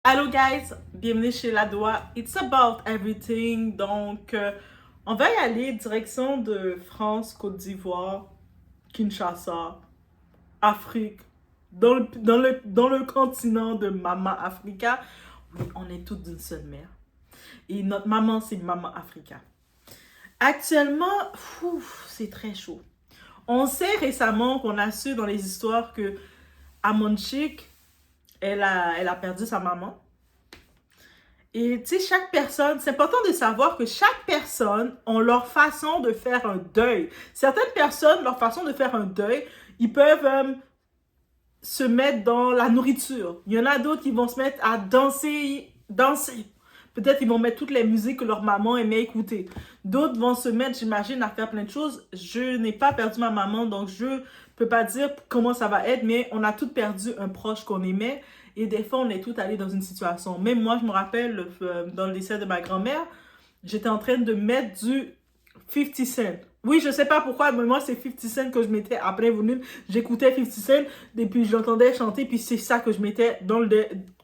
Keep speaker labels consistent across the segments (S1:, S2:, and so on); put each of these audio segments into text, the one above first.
S1: Hello guys, bienvenue chez La Doua. It's about everything. Donc, on va y aller direction de France, Côte d'Ivoire, Kinshasa, Afrique, dans le continent de Mama Africa. Oui, on est toutes d'une seule mère. Et notre maman, c'est Mama Africa. Actuellement, c'est très chaud. On sait récemment qu'on a su dans les histoires que Amon Chic, elle a perdu sa maman. Et tu sais, chaque personne, c'est important de savoir que chaque personne a leur façon de faire un deuil. Certaines personnes, leur façon de faire un deuil, ils peuvent se mettre dans la nourriture. Il y en a d'autres qui vont se mettre à danser. Peut-être ils vont mettre toutes les musiques que leur maman aimait écouter. D'autres vont se mettre, j'imagine, à faire plein de choses. Je n'ai pas perdu ma maman, donc je peux pas dire comment ça va être, mais on a toutes perdu un proche qu'on aimait. Et des fois, on est toutes allées dans une situation. Même moi, je me rappelle, dans le décès de ma grand-mère, j'étais en train de mettre du 50 Cent. Oui, je sais pas pourquoi, mais moi, c'est 50 Cent que je mettais après volume. J'écoutais 50 Cent, et puis je l'entendais chanter, puis c'est ça que je mettais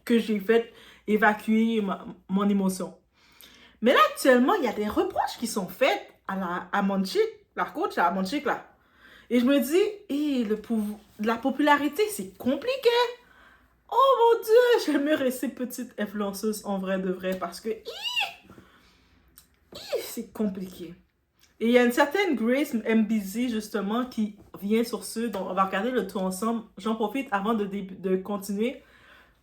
S1: que j'ai fait évacuer mon émotion. Mais là, actuellement, il y a des reproches qui sont faits à Monchic, la coach à Monchic, là. Et je me dis, la popularité, c'est compliqué. Oh mon Dieu, j'aimerais ces petites influenceuses en vrai de vrai parce que c'est compliqué. Et il y a une certaine Grace MBZ justement qui vient sur ce, donc on va regarder le tout ensemble. J'en profite avant de continuer.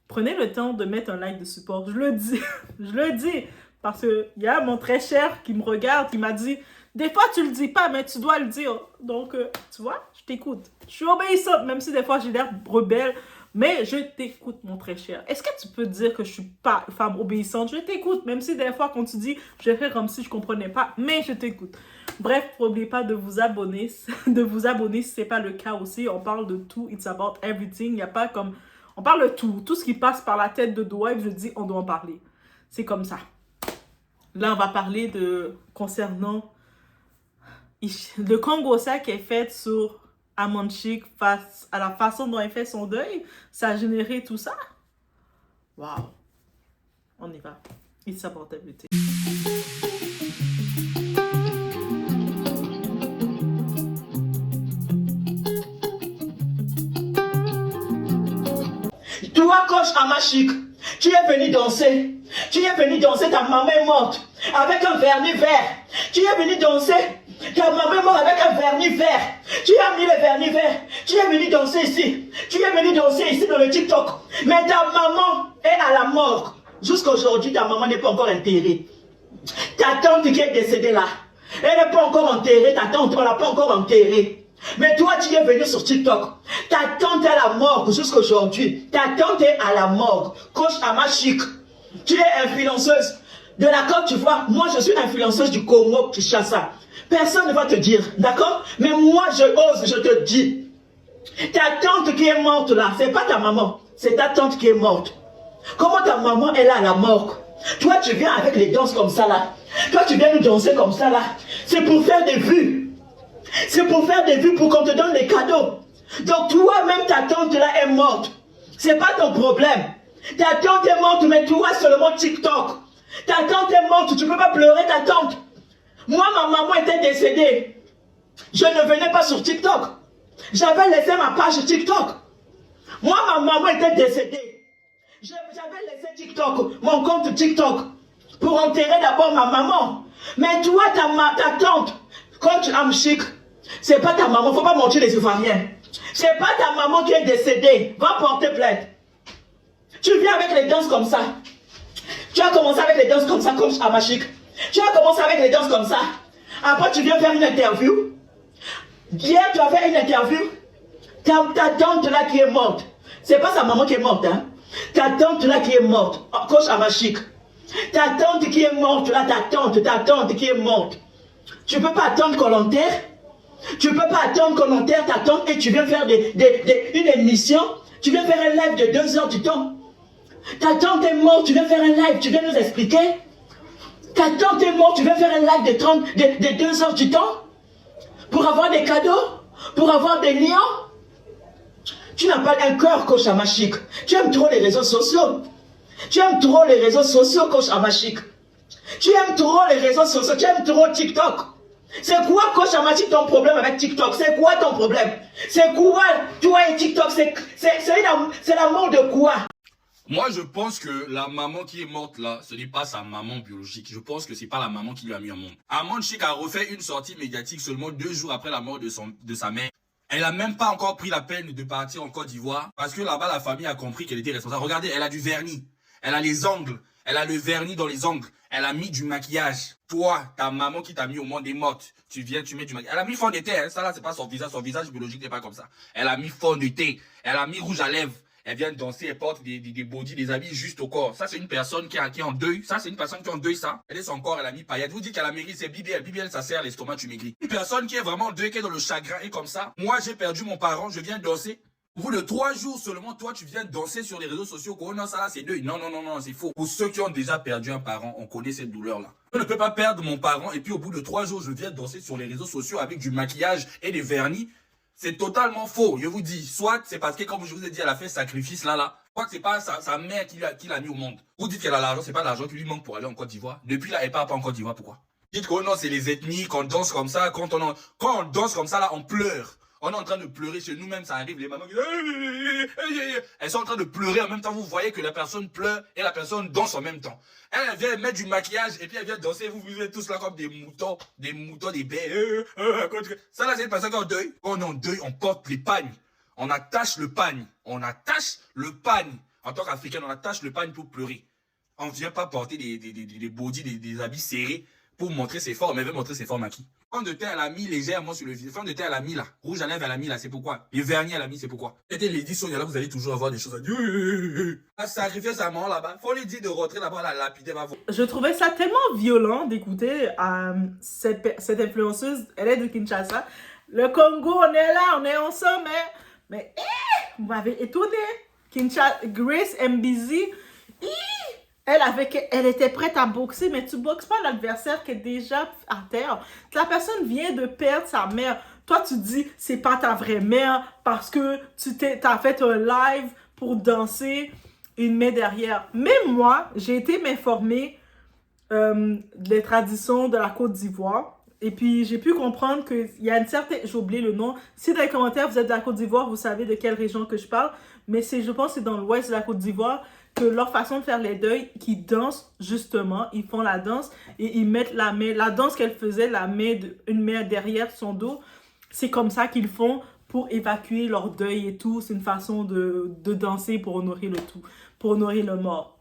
S1: Prenez le temps de mettre un like de support. Je le dis, je le dis. Parce qu'il y a mon très cher qui me regarde, qui m'a dit, des fois tu le dis pas, mais tu dois le dire. Donc, tu vois, je t'écoute. Je suis obéissante, même si des fois j'ai l'air rebelle. Mais je t'écoute, mon très cher. Est-ce que tu peux dire que je suis pas une femme obéissante? Je t'écoute, même si des fois, quand tu dis, je fais comme si je comprenais pas, mais je t'écoute. Bref, n'oubliez pas de vous abonner, si c'est pas le cas aussi. On parle de tout, it's about everything. Il n'y a pas comme... On parle de tout. Tout ce qui passe par la tête de Doua, je dis, on doit en parler. C'est comme ça. Là, on va parler concernant le Congo-ça qui est fait sur Amon Chic face à la façon dont il fait son deuil. Ça a généré tout ça. Wow. On y va. It's about everything.
S2: Toi, coach Amachik, tu es venu danser. Tu es venu danser, ta maman est morte avec un vernis vert. Tu es venu danser, ta maman est morte avec un vernis vert. Tu as mis le vernis vert. Tu es venu danser ici. Tu es venu danser ici dans le TikTok. Mais ta maman est à la mort. Jusqu'à aujourd'hui, ta maman n'est pas encore enterrée. Ta tante qui est décédée là, elle n'est pas encore enterrée. Ta tante, on ne l'a pas encore enterrée. Mais toi, tu es venu sur TikTok. Ta tante est à la morgue jusqu'à aujourd'hui. Ta tante est à la morgue. Coach Amachik, tu es influenceuse de la Côte d'Ivoire. Moi, je suis influenceuse du Congo, Kinshasa. Personne ne va te dire, d'accord? Mais moi, je ose, je te dis. Ta tante qui est morte là, c'est pas ta maman. C'est ta tante qui est morte. Comment ta maman est là à la morgue? Toi, tu viens avec les danses comme ça là. Toi, tu viens nous danser comme ça là. C'est pour faire des vues. C'est pour faire des vues, pour qu'on te donne les cadeaux. Donc toi-même, ta tante là est morte. C'est pas ton problème. Ta tante est morte, mais toi seulement TikTok. Ta tante est morte, tu peux pas pleurer ta tante. Moi, ma maman était décédée. Je ne venais pas sur TikTok. J'avais laissé ma page TikTok. Moi, ma maman était décédée. J'avais laissé TikTok, mon compte TikTok, pour enterrer d'abord ma maman. Mais toi, ta tante, coach Amchik, c'est pas ta maman, faut pas mentir les Ivoiriens. C'est pas ta maman qui est décédée. Va porter plainte. Tu viens avec les danses comme ça. Tu as commencé avec les danses comme ça, coach Amachik. Tu as commencé avec les danses comme ça. Après, tu viens faire une interview. Hier, tu as fait une interview. Ta tante là qui est morte. C'est pas sa maman qui est morte, hein. Ta tante là qui est morte. Coach Amachik. Ta tante qui est morte là, ta tante qui est morte. Tu peux pas attendre qu'on l'enterre. Tu peux pas attendre qu'on enterre ta tante et tu viens faire une émission. Tu viens faire un live de 2 heures du temps. Ta tante est morte, tu viens faire un live, tu viens nous expliquer. Ta tante est morte, tu viens faire un live de 2 heures du temps. Pour avoir des cadeaux, pour avoir des liens. Tu n'as pas un cœur, coach Amachik. Tu aimes trop les réseaux sociaux. Tu aimes trop les réseaux sociaux, coach Amachik. Tu aimes trop les réseaux sociaux, tu aimes trop TikTok. C'est quoi, coach Amachik, ton problème avec TikTok? C'est quoi ton problème? C'est quoi, toi et TikTok? C'est l'amour de quoi?
S3: Moi, je pense que la maman qui est morte là, ce n'est pas sa maman biologique. Je pense que c'est pas la maman qui lui a mis au monde. Amon Chic a refait une sortie médiatique seulement 2 jours après la mort de sa mère. Elle a même pas encore pris la peine de partir en Côte d'Ivoire parce que là-bas, la famille a compris qu'elle était responsable. Regardez, elle a du vernis. Elle a les ongles. Elle a le vernis dans les ongles. Elle a mis du maquillage. Toi, ta maman qui t'a mis au monde est morte. Tu viens, tu mets du maquillage. Elle a mis fond de teint. Hein. Ça là, c'est pas son visage. Son visage biologique n'est pas comme ça. Elle a mis fond de teint. Elle a mis rouge à lèvres. Elle vient danser, elle porte des bodys, des habits juste au corps. Ça, c'est une personne qui est en deuil. Ça, c'est une personne qui est en deuil, ça. Elle est son corps, elle a mis paillettes. Vous dites qu'elle a maigri, c'est BBL. BBL, ça sert l'estomac, tu maigris. Une personne qui est vraiment en deuil, qui est dans le chagrin et comme ça. Moi, j'ai perdu mon parent, je viens danser. Au bout de 3 jours seulement, toi, tu viens danser sur les réseaux sociaux. Oh non, ça là, c'est deuil. Non, non, non, non, c'est faux. Pour ceux qui ont déjà perdu un parent, on connaît cette douleur-là. Je ne peux pas perdre mon parent et puis au bout de 3 jours, je viens danser sur les réseaux sociaux avec du maquillage et des vernis. C'est totalement faux, je vous dis. Soit c'est parce que, comme je vous ai dit, elle a fait sacrifice là. Soit c'est pas sa mère qui l'a mis au monde. Vous dites qu'elle a l'argent, c'est pas l'argent qui lui manque pour aller en Côte d'Ivoire. Depuis là, elle part pas en Côte d'Ivoire, pourquoi? Dites que non, c'est les ethnies, qu'on danse comme ça. Quand on danse comme ça, là, on pleure. On est en train de pleurer chez nous-mêmes, ça arrive, les mamans qui... Elles sont en train de pleurer en même temps, vous voyez que la personne pleure et la personne danse en même temps. Elle vient mettre du maquillage et puis elle vient danser, vous êtes tous là comme des moutons, des baies. Ça là, c'est une personne qui est en deuil. Quand on est en deuil, on porte les pagnes. On attache le pagne. On attache le pagne. En tant qu'Africain, on attache le pagne pour pleurer. On ne vient pas porter des bodys, des habits serrés pour montrer ses formes. Elle veut montrer ses formes à qui? Fond de teint, elle a mis légèrement sur le visage. Fond de teint, elle a mis là. Rouge à lèvres, elle a mis là. C'est pourquoi? Le vernis, elle a mis, c'est pourquoi? C'était Lady Sonia là, vous allez toujours avoir des choses à dire. Elle sacrifié sa maman là-bas. Faut lui dire de rentrer là-bas, la lapider.
S1: Je trouvais ça tellement violent d'écouter cette influenceuse. Elle est de Kinshasa. Le Congo, on est là, on est ensemble. Mais vous m'avez étonné. Grace Mbizi. Elle était prête à boxer, mais tu boxes pas l'adversaire qui est déjà à terre. La personne vient de perdre sa mère. Toi, tu dis, c'est pas ta vraie mère parce que t'as fait un live pour danser une main derrière. Mais moi, j'ai été m'informer des traditions de la Côte d'Ivoire. Et puis, j'ai pu comprendre qu'il y a une certaine... J'ai oublié le nom. Si dans les commentaires, vous êtes de la Côte d'Ivoire, vous savez de quelle région que je parle. Mais je pense que c'est dans l'ouest de la Côte d'Ivoire que leur façon de faire les deuils, qu'ils dansent justement, ils font la danse et ils mettent la main, la danse qu'elle faisait, une main derrière son dos, c'est comme ça qu'ils font pour évacuer leur deuil et tout. C'est une façon de danser pour honorer le tout, pour honorer le mort.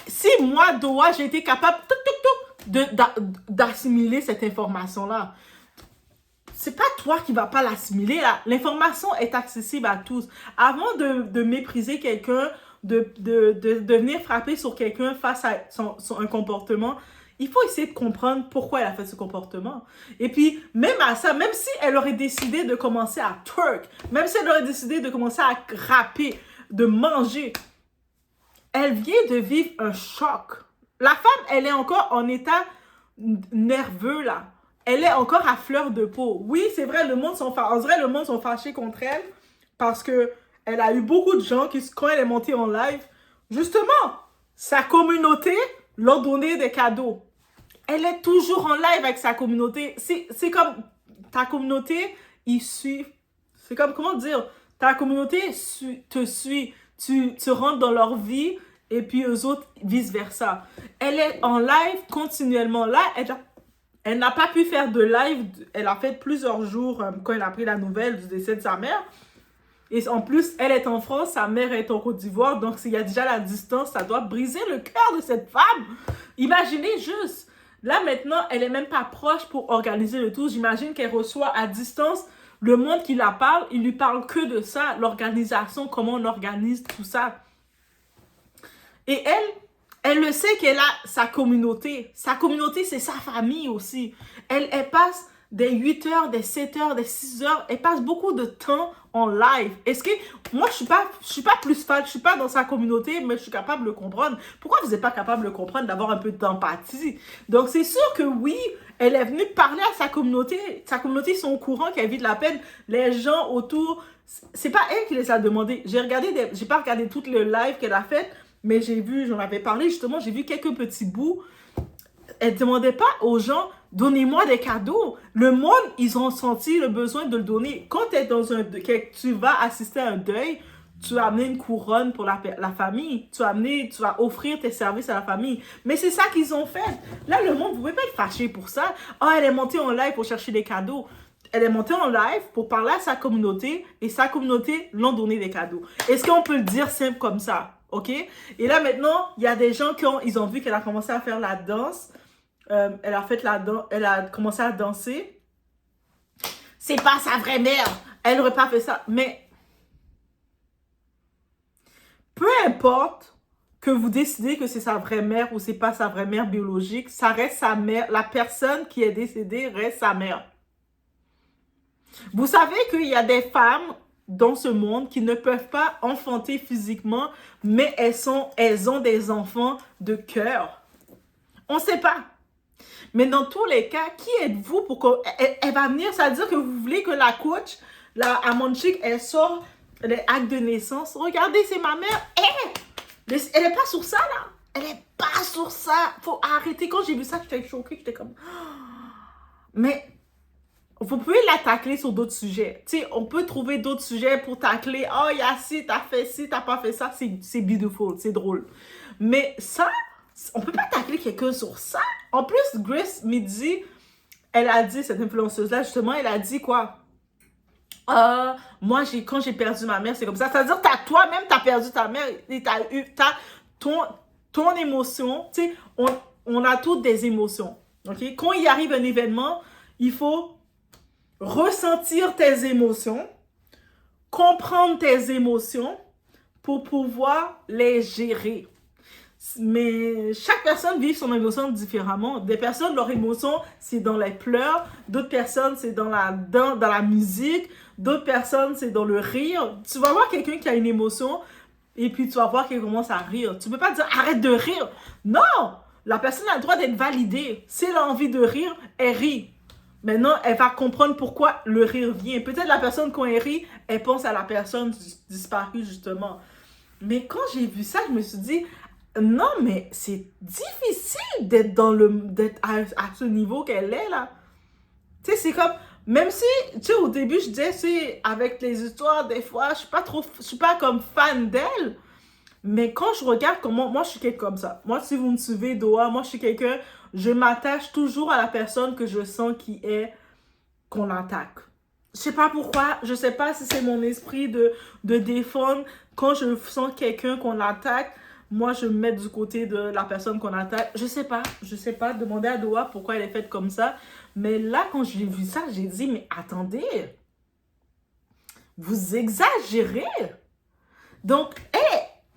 S1: Si moi, Doa, j'ai été capable d'assimiler cette information-là, c'est pas toi qui vas pas l'assimiler. L'information est accessible à tous. Avant de mépriser quelqu'un, de venir frapper sur quelqu'un face à un comportement, il faut essayer de comprendre pourquoi elle a fait ce comportement. Et puis, même à ça, même si elle aurait décidé de commencer à twerk, même si elle aurait décidé de commencer à rapper, de manger, elle vient de vivre un choc. La femme, elle est encore en état nerveux, là. Elle est encore à fleur de peau. Oui, c'est vrai, le monde sont fâchés contre elle parce que elle a eu beaucoup de gens qui, quand elle est montée en live, justement, sa communauté leur donné des cadeaux. Elle est toujours en live avec sa communauté. C'est comme ta communauté, ils suivent. C'est comme, comment dire, ta communauté te suit. Tu rentres dans leur vie et puis eux autres, vice-versa. Elle est en live continuellement. Là, elle n'a pas pu faire de live. Elle a fait plusieurs jours quand elle a pris la nouvelle du décès de sa mère. Et en plus, elle est en France, sa mère est en Côte d'Ivoire. Donc, s'il y a déjà la distance, ça doit briser le cœur de cette femme. Imaginez juste. Là, maintenant, elle n'est même pas proche pour organiser le tout. J'imagine qu'elle reçoit à distance le monde qui la parle. Il lui parle que de ça, l'organisation, comment on organise tout ça. Et elle le sait qu'elle a sa communauté. Sa communauté, c'est sa famille aussi. Elle passe des 8 heures, des 7 heures, des 6 heures. Elle passe beaucoup de temps en live. Est-ce que... Moi, je suis pas plus fan. Je suis pas dans sa communauté, mais je suis capable de le comprendre. Pourquoi vous n'êtes pas capable de le comprendre, d'avoir un peu d'empathie? Donc, c'est sûr que oui, elle est venue parler à sa communauté. Sa communauté, ils sont au courant qu'elle vit de la peine. Les gens autour... C'est pas elle qui les a demandé. J'ai pas regardé tout le live qu'elle a fait, mais j'en avais parlé justement, j'ai vu quelques petits bouts. Elle demandait pas aux gens, donnez-moi des cadeaux. Le monde, ils ont senti le besoin de le donner. Quand tu vas assister à un deuil, tu vas amener une couronne pour la famille. Tu vas offrir tes services à la famille. Mais c'est ça qu'ils ont fait. Là, le monde, vous pouvez pas être fâché pour ça. Ah, elle est montée en live pour chercher des cadeaux. Elle est montée en live pour parler à sa communauté et sa communauté l'ont donné des cadeaux. Est-ce qu'on peut le dire simple comme ça? OK? Et là, maintenant, il y a des gens ils ont vu qu'elle a commencé à faire la danse. Elle a commencé à danser. C'est pas sa vraie mère. Elle n'aurait pas fait ça. Mais peu importe que vous décidez que c'est sa vraie mère ou c'est pas sa vraie mère biologique, ça reste sa mère. La personne qui est décédée reste sa mère. Vous savez qu'il y a des femmes dans ce monde qui ne peuvent pas enfanter physiquement, mais elles ont des enfants de cœur. On ne sait pas. Mais dans tous les cas, qui êtes-vous pour qu'elle va venir? Ça veut dire que vous voulez que la coach, la Amonchik, elle sort les actes de naissance. Regardez, c'est ma mère. Elle n'est pas sur ça, là. Elle n'est pas sur ça. Faut arrêter. Quand j'ai vu ça, j'étais choquée. J'étais comme... Mais... vous pouvez la tacler sur d'autres sujets. Tu sais, on peut trouver d'autres sujets pour tacler. Oh, Yassi, t'as fait ci, t'as pas fait ça. C'est beautiful, c'est drôle. Mais ça, on peut pas tacler quelqu'un sur ça. En plus, Grace Midi, elle a dit, cette influenceuse-là, justement, elle a dit quoi? Moi, quand j'ai perdu ma mère, c'est comme ça. C'est-à-dire que toi-même, t'as perdu ta mère et t'as ton émotion. Tu sais, on a toutes des émotions. OK? Quand il arrive un événement, il faut ressentir tes émotions, comprendre tes émotions pour pouvoir les gérer. Mais chaque personne vit son émotion différemment. Des personnes, leur émotion, c'est dans les pleurs. D'autres personnes, c'est dans la musique. D'autres personnes, c'est dans le rire. Tu vas voir quelqu'un qui a une émotion et puis tu vas voir qu'il commence à rire. Tu peux pas dire « arrête de rire ». Non! La personne a le droit d'être validée. Si elle a envie de rire, elle rit. Maintenant, elle va comprendre pourquoi le rire vient. Peut-être la personne, quand elle rit, elle pense à la personne disparue, justement. Mais quand j'ai vu ça, je me suis dit, non, mais c'est difficile d'être à ce niveau qu'elle est, là. Tu sais, c'est comme, même si, tu sais, au début, je disais, c'est avec les histoires, des fois, je suis pas comme fan d'elle. Mais quand je regarde comment... Moi, je suis quelqu'un comme ça. Moi, si vous me suivez, Doha, moi, je suis quelqu'un... Je m'attache toujours à la personne que je sens qu'on attaque. Je sais pas pourquoi. Je sais pas si c'est mon esprit de défendre. Quand je sens quelqu'un qu'on attaque, moi, je me mets du côté de la personne qu'on attaque. Je sais pas. Je sais pas. Demandez à Doha pourquoi elle est faite comme ça. Mais là, quand j'ai vu ça, j'ai dit, mais attendez. Vous exagérez. Donc,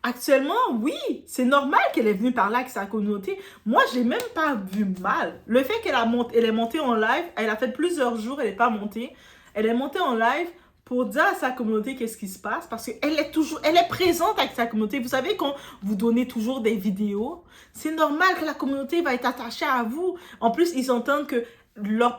S1: actuellement, oui, c'est normal qu'elle est venue parler avec sa communauté. Moi, j'ai même pas vu mal. Le fait qu'elle est montée en live, elle a fait plusieurs jours, elle n'est pas montée. Elle est montée en live pour dire à sa communauté qu'est-ce qui se passe parce qu'elle est présente avec sa communauté. Vous savez, quand vous donnez toujours des vidéos, c'est normal que la communauté va être attachée à vous. En plus, ils entendent que leur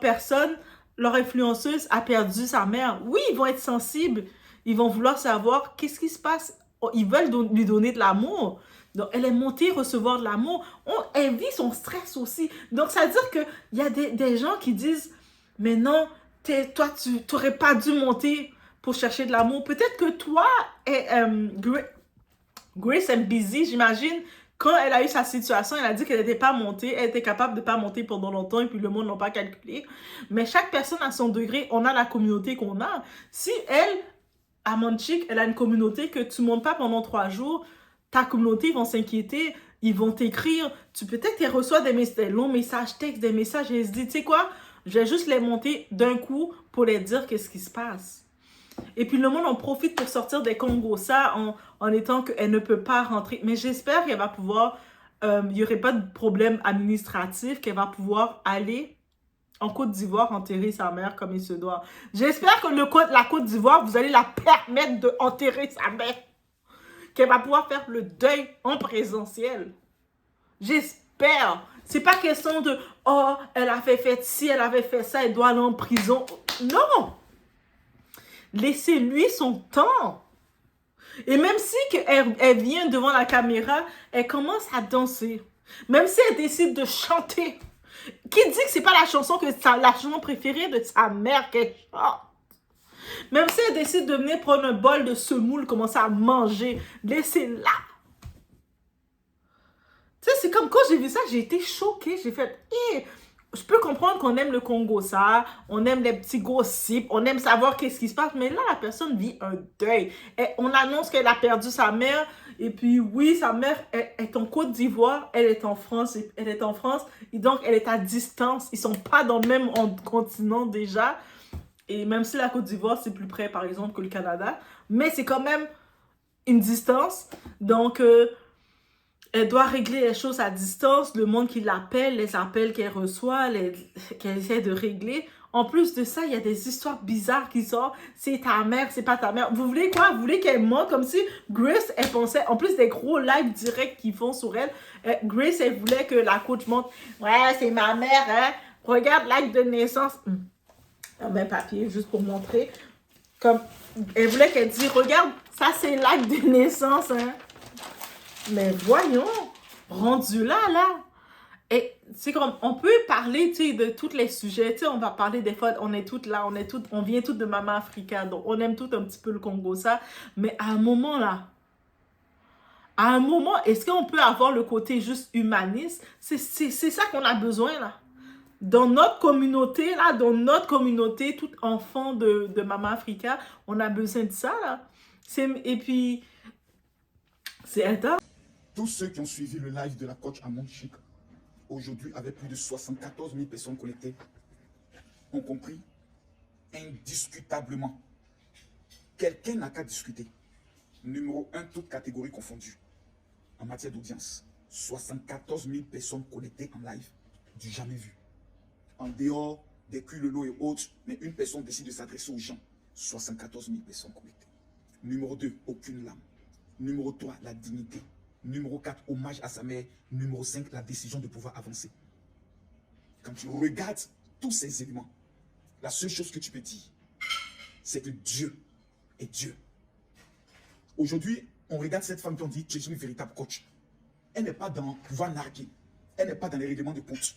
S1: influenceuse a perdu sa mère. Oui, ils vont être sensibles. Ils vont vouloir savoir qu'est-ce qui se passe. Ils veulent lui donner de l'amour. Donc, elle est montée recevoir de l'amour. Elle vit son stress aussi. Donc, ça veut dire qu'il y a des gens qui disent, mais non, toi, tu n'aurais pas dû monter pour chercher de l'amour. Peut-être que toi, Grace est busy, j'imagine. Quand elle a eu sa situation, elle a dit qu'elle n'était pas montée. Elle était capable de ne pas monter pendant longtemps et puis le monde n'a pas calculé. Mais chaque personne a son degré. On a la communauté qu'on a. Si elle... Amonchik, elle a une communauté que tu ne montes pas pendant 3 jours. Ta communauté, ils vont s'inquiéter. Ils vont t'écrire. Peut-être qu'elle reçoit des longs messages textes, des messages et elle se dit, tu sais quoi, je vais juste les monter d'un coup pour les dire qu'est-ce qui se passe. Et puis le monde en profite pour sortir des Congos ça en étant qu'elle ne peut pas rentrer. Mais j'espère qu'elle va pouvoir, il n'y aurait pas de problème administratif, qu'elle va pouvoir aller en Côte d'Ivoire, enterrer sa mère comme il se doit. J'espère que la Côte d'Ivoire, vous allez la permettre d'enterrer sa mère. Qu'elle va pouvoir faire le deuil en présentiel. J'espère. C'est pas question de « Oh, elle avait fait ci, elle avait fait ça, elle doit aller en prison. » Non! Laissez-lui son temps. Et même si elle vient devant la caméra, elle commence à danser. Même si elle décide de chanter. Qui dit que c'est pas la chanson la chanson préférée de sa mère qu'elle chante? Même si elle décide de venir prendre un bol de semoule, commencer à manger, laissez-la. Tu sais, c'est comme quand j'ai vu ça, j'ai été choquée. J'ai fait, je peux comprendre qu'on aime le Congo, ça. On aime les petits gossips. On aime savoir qu'est-ce qui se passe. Mais là, la personne vit un deuil. On annonce qu'elle a perdu sa mère. Et puis, oui, sa mère est en Côte d'Ivoire. Elle est en France. Elle est en France. Et donc, elle est à distance. Ils sont pas dans le même continent déjà. Et même si la Côte d'Ivoire, c'est plus près, par exemple, que le Canada. Mais c'est quand même une distance. Donc, elle doit régler les choses à distance. Le monde qui l'appelle, les appels qu'elle reçoit, qu'elle essaie de régler. En plus de ça, il y a des histoires bizarres qui sortent. C'est ta mère, c'est pas ta mère. Vous voulez quoi? Vous voulez qu'elle mente? Comme si Grace, elle pensait, en plus des gros lives directs qu'ils font sur elle, Grace, elle voulait que la coach montre. Ouais, c'est ma mère, hein? Regarde l'acte de naissance. Un papier, juste pour montrer. Comme, elle voulait qu'elle dise, regarde, ça c'est l'acte de naissance, hein? Mais voyons, rendu là. Et c'est comme, on peut parler, tu sais, de tous les sujets. Tu sais, on va parler des fois, on est toutes là, on vient toutes de Maman Africa. Donc, on aime tout un petit peu le Congo, ça. Mais à un moment, là, est-ce qu'on peut avoir le côté juste humaniste? C'est ça qu'on a besoin, là. Dans notre communauté, tout enfant de Maman Africa, on a besoin de ça, là. Et puis, c'est intense.
S4: Tous ceux qui ont suivi le live de la coach Amon Chic, aujourd'hui avec plus de 74 000 personnes connectées, ont compris indiscutablement. Quelqu'un n'a qu'à discuter. Numéro 1, toute catégorie confondue. En matière d'audience, 74 000 personnes connectées en live, du jamais vu. En dehors des culolo et autres, mais une personne décide de s'adresser aux gens. 74 000 personnes connectées. Numéro 2, aucune lame. Numéro 3, la dignité. Numéro 4, hommage à sa mère. Numéro 5, la décision de pouvoir avancer. Quand tu regardes tous ces éléments, la seule chose que tu peux dire, c'est que Dieu est Dieu. Aujourd'hui, on regarde cette femme qui on dit, tu es une véritable coach. Elle n'est pas dans pouvoir narguer. Elle n'est pas dans les règlements de compte.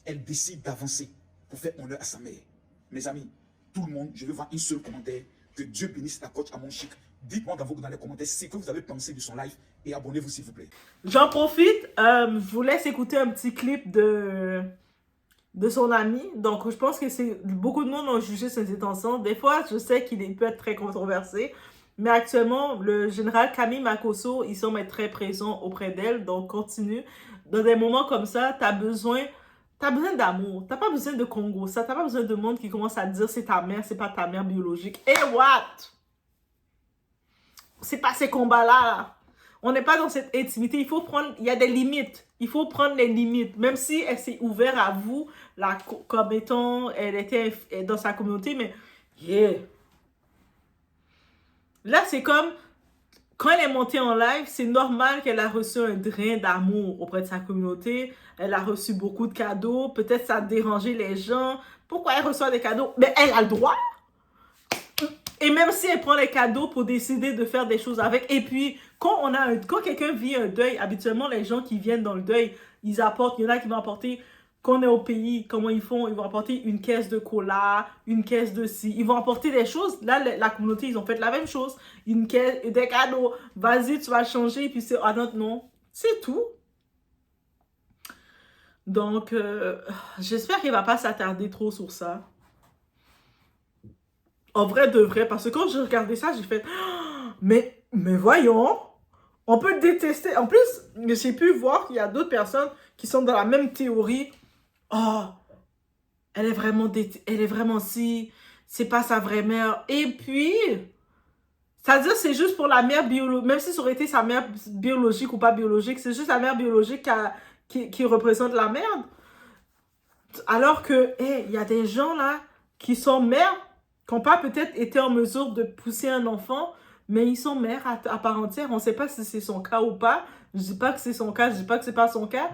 S4: Elle décide d'avancer pour faire honneur à sa mère. Mes amis, tout le monde, je veux voir un seul commentaire. Que Dieu bénisse la coach Amon Chic. Dites-moi dans les commentaires ce que vous avez pensé de son live et abonnez-vous s'il vous plaît.
S1: J'en profite, je vous laisse écouter un petit clip de son ami. Donc, je pense que beaucoup de monde ont jugé ses intentions. Des fois, je sais qu'il peut être très controversé. Mais actuellement, le général Camille Makosso, il semble être très présent auprès d'elle. Donc, continue. Dans des moments comme ça, t'as besoin d'amour. T'as pas besoin de Congo. T'as pas besoin de monde qui commence à te dire c'est ta mère, c'est pas ta mère biologique. Et what? C'est pas ces combats-là, là. On n'est pas dans cette intimité. Il y a des limites. Il faut prendre les limites. Même si elle s'est ouverte à vous, là, comme étant, elle était dans sa communauté, mais, Là, c'est comme, quand elle est montée en live, c'est normal qu'elle a reçu un drain d'amour auprès de sa communauté. Elle a reçu beaucoup de cadeaux. Peut-être ça a dérangé les gens. Pourquoi elle reçoit des cadeaux? Mais elle a le droit. Et même si elle prend les cadeaux pour décider de faire des choses avec. Et puis, quand quelqu'un vit un deuil, habituellement, les gens qui viennent dans le deuil, ils apportent. Il y en a qui vont apporter, quand on est au pays, comment ils font? Ils vont apporter une caisse de cola, une caisse de ci. Ils vont apporter des choses. Là, la communauté, ils ont fait la même chose. Une caisse, des cadeaux. Vas-y, tu vas changer. Et puis c'est, non. C'est tout. Donc, j'espère qu'elle va pas s'attarder trop sur ça. En vrai de vrai, parce que quand j'ai regardé ça, j'ai fait mais voyons, on peut détester. En plus, j'ai pu voir qu'il y a d'autres personnes qui sont dans la même théorie. Oh, elle est vraiment si, c'est pas sa vraie mère. Et puis, c'est-à-dire c'est juste pour la mère biologique, même si ça aurait été sa mère biologique ou pas biologique, c'est juste la mère biologique qui représente la merde. Alors que, il y a des gens là qui sont mères, qui n'ont pas peut-être été en mesure de pousser un enfant, mais ils sont mères à part entière. On ne sait pas si c'est son cas ou pas. Je ne dis pas que c'est son cas, je ne dis pas que c'est pas son cas.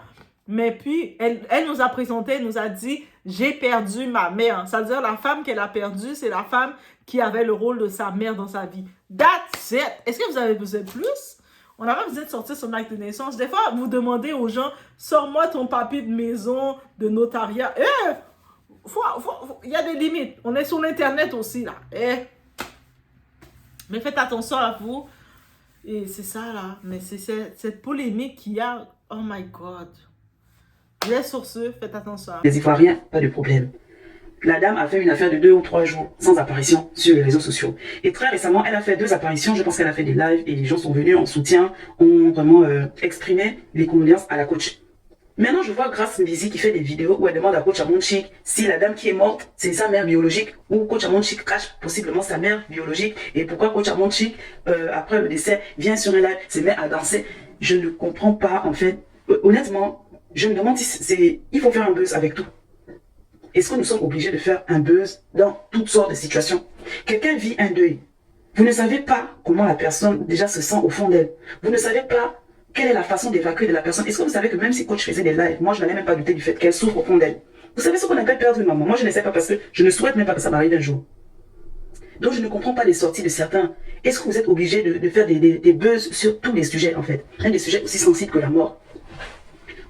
S1: Mais puis, elle nous a présenté, elle nous a dit, j'ai perdu ma mère. C'est-à-dire, la femme qu'elle a perdue, c'est la femme qui avait le rôle de sa mère dans sa vie. That's it. Est-ce que vous avez besoin de plus? On n'a pas besoin de sortir son acte de naissance. Des fois, vous demandez aux gens, sors-moi ton papier de maison, de notariat. Il y a des limites. On est sur l'Internet aussi, là. Mais faites attention à vous. Et c'est ça, là. Mais c'est cette polémique qu'il y a. Oh my God. Les sur ce, faites attention.
S5: Les Ivoiriens, pas de problème. La dame a fait une affaire de 2 ou 3 jours sans apparition sur les réseaux sociaux. Et très récemment, elle a fait 2 apparitions. Je pense qu'elle a fait des lives et les gens sont venus en soutien, ont vraiment exprimé les condoléances à la coach. Maintenant, je vois Grace Mbisi qui fait des vidéos où elle demande à coach Amonchik si la dame qui est morte, c'est sa mère biologique ou coach Amonchik cache possiblement sa mère biologique et pourquoi coach Amonchik, après le décès, vient sur un live, se met à danser. Je ne comprends pas, en fait. Honnêtement, je me demande si il faut faire un buzz avec tout. Est-ce que nous sommes obligés de faire un buzz dans toutes sortes de situations? Quelqu'un vit un deuil. Vous ne savez pas comment la personne déjà se sent au fond d'elle. Vous ne savez pas quelle est la façon d'évacuer de la personne. Est-ce que vous savez que même si coach faisait des lives, moi je n'allais même pas douter du fait qu'elle souffre au fond d'elle. Vous savez ce qu'on appelle perdre une maman? Moi je ne sais pas parce que je ne souhaite même pas que ça m'arrive un jour. Donc je ne comprends pas les sorties de certains. Est-ce que vous êtes obligé de faire des buzz sur tous les sujets en fait? Même des sujets aussi sensibles que la mort.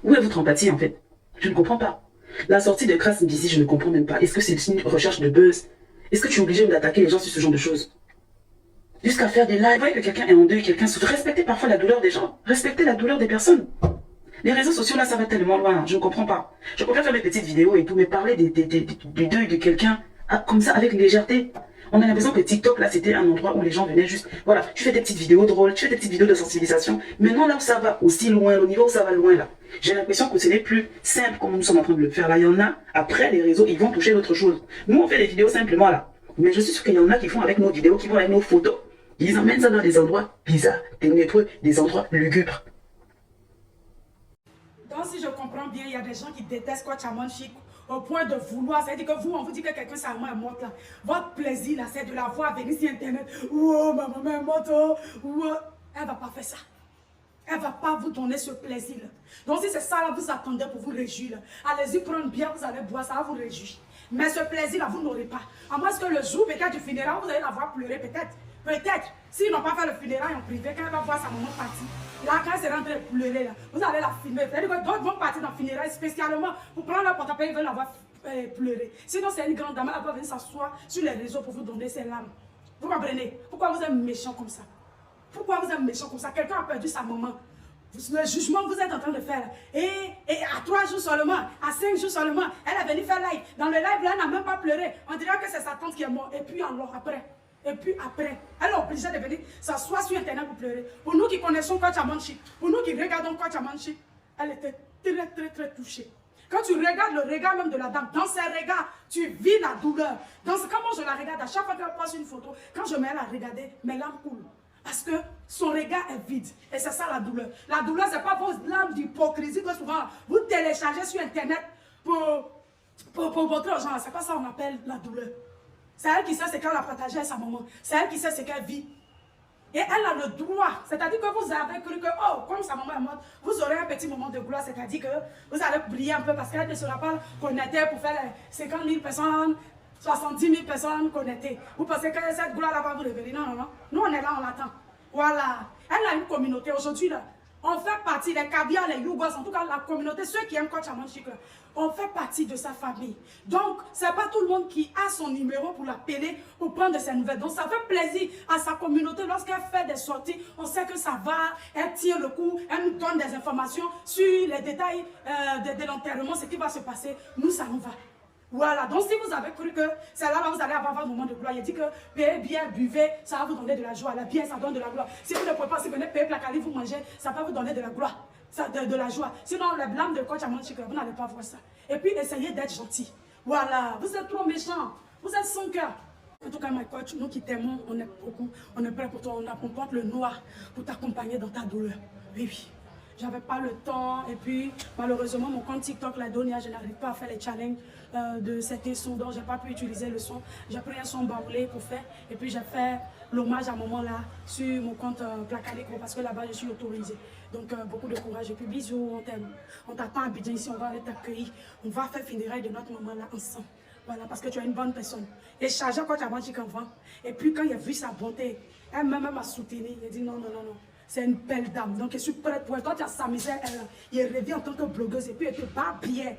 S5: Où est votre empathie en fait? Je ne comprends pas. La sortie de Grace Mbisi, je ne comprends même pas. Est-ce que c'est une recherche de buzz? Est-ce que tu es obligé d'attaquer les gens sur ce genre de choses? Jusqu'à faire des lives, vous voyez que quelqu'un est en deuil, quelqu'un souffre. Respectez parfois la douleur des gens. Respectez la douleur des personnes. Les réseaux sociaux, là, ça va tellement loin. Je ne comprends pas. Je préfère faire mes petites vidéos et tout, mais parler du deuil de quelqu'un comme ça, avec légèreté. On a l'impression que TikTok, là, c'était un endroit où les gens venaient juste... Voilà, tu fais des petites vidéos drôles, tu fais des petites vidéos de sensibilisation. Maintenant, là où ça va aussi loin, au niveau où ça va loin, là, j'ai l'impression que ce n'est plus simple comme nous sommes en train de le faire. Là, il y en a, après les réseaux, ils vont toucher d'autres choses. Nous, on fait des vidéos simplement, là. Mais je suis sûr qu'il y en a qui font avec nos vidéos, qui vont avec nos photos. Ils emmènent ça dans des endroits bizarres, ténébreux, des endroits lugubres.
S6: Donc, si je comprends bien, il y a des gens qui détestent Coach Amonchik au point de vouloir. C'est-à-dire que vous, on vous dit que quelqu'un sa maman est morte là. Votre plaisir là, c'est de la voir venir sur Internet. Oh, ma maman est morte. Oh. Elle ne va pas faire ça. Elle ne va pas vous donner ce plaisir là. Donc, si c'est ça là, vous attendez pour vous réjouir là. Allez-y prendre une bière, vous allez boire, ça va vous réjouir. Mais ce plaisir là, vous n'aurez pas. À moins que le jour peut-être du funérail, vous allez la voir pleurer peut-être. Peut-être, s'ils n'ont pas fait le funérail en privé, quand elle va voir sa maman partir, là, quand elle sera en train de pleurer, là, vous allez la filmer. C'est-à-dire que d'autres vont partir dans le funérail spécialement pour prendre leur portefeuille, ils veulent la voir pleurer. Sinon, c'est une grande dame, elle va venir s'asseoir sur les réseaux pour vous donner ses larmes. Vous comprenez? Pourquoi vous êtes méchant comme ça? Pourquoi vous êtes méchant comme ça? Quelqu'un a perdu sa maman. Le jugement que vous êtes en train de faire. Et à 3 jours seulement, à 5 jours seulement, elle est venue faire live. Dans le live, là, elle n'a même pas pleuré. On dirait que c'est sa tante qui est morte. Et puis alors, après. Et puis après, elle est obligée de venir s'asseoir sur Internet pour pleurer. Pour nous qui connaissons Coach Amonchik, pour nous qui regardons Coach Amonchik, elle était très touchée. Quand tu regardes le regard même de la dame, dans ses regards, tu vis la douleur. Comment je la regarde, à chaque fois qu'elle passe une photo, quand je mets à la regarder, mes larmes coulent. Parce que son regard est vide. Et c'est ça la douleur. La douleur, ce n'est pas vos larmes d'hypocrisie que souvent vous téléchargez sur Internet pour montrer aux gens. Ce n'est pas ça qu'on appelle la douleur. C'est elle qui sait ce qu'elle a partagé à sa maman. C'est elle qui sait ce qu'elle vit. Et elle a le droit. C'est-à-dire que vous avez cru que, oh, comme sa maman est morte, vous aurez un petit moment de gloire. C'est-à-dire que vous allez briller un peu parce qu'elle ne sera pas connectée pour faire les 50 000 personnes, 70 000 personnes connectées. Vous pensez que cette gloire-là va vous révéler? Non, non, non. Nous, on est là, on l'attend. Voilà. Elle a une communauté. Aujourd'hui, là, on fait partie, les caviars, les yougos, en tout cas la communauté, ceux qui aiment Coach Amonchik, on fait partie de sa famille. Donc, ce n'est pas tout le monde qui a son numéro pour l'appeler, pour prendre de ses nouvelles. Donc, ça fait plaisir à sa communauté lorsqu'elle fait des sorties. On sait que ça va, elle tire le coup, elle nous donne des informations sur les détails de l'enterrement, ce qui va se passer. Nous, ça nous va. Voilà, donc si vous avez cru que c'est là vous allez avoir votre moment de gloire, il dit que payez bien, buvez, ça va vous donner de la joie. La bière, ça donne de la gloire. Si vous ne pouvez pas, si vous venez payer placali, vous mangez, ça va vous donner de la gloire, de la joie. Sinon, les blâmes de Coach Amonchik, vous n'allez pas voir ça. Et puis, essayez d'être gentil. Voilà, vous êtes trop méchants, vous êtes sans cœur. En tout cas, my coach, nous qui t'aimons, on est prêts pour toi, on porte le noir pour t'accompagner dans ta douleur. Oui, oui. j'avais pas le temps. Et puis, malheureusement, mon compte TikTok l'a donné, je n'arrive pas à faire les challenges de certains sons, donc j'ai pas pu utiliser le son. J'ai pris un son baoulé pour faire. Et puis, j'ai fait l'hommage à un moment là sur mon compte Placalico parce que là-bas, je suis autorisée. Donc, beaucoup de courage. Et puis, bisous, on t'aime. On t'attend à Abidjan ici, on va aller t'accueillir. On va faire funérailles de notre maman là ensemble. Voilà, parce que tu es une bonne personne. Et chargé quand tu as menti qu'enfant. Et puis, quand il a vu sa bonté, elle-même m'a soutenu. Il a dit non, non, non, non. C'est une belle dame. Donc, je suis prête pour elle. Toi, tu as sa misère. Elle revient en tant que blogueuse et puis elle te bat bien.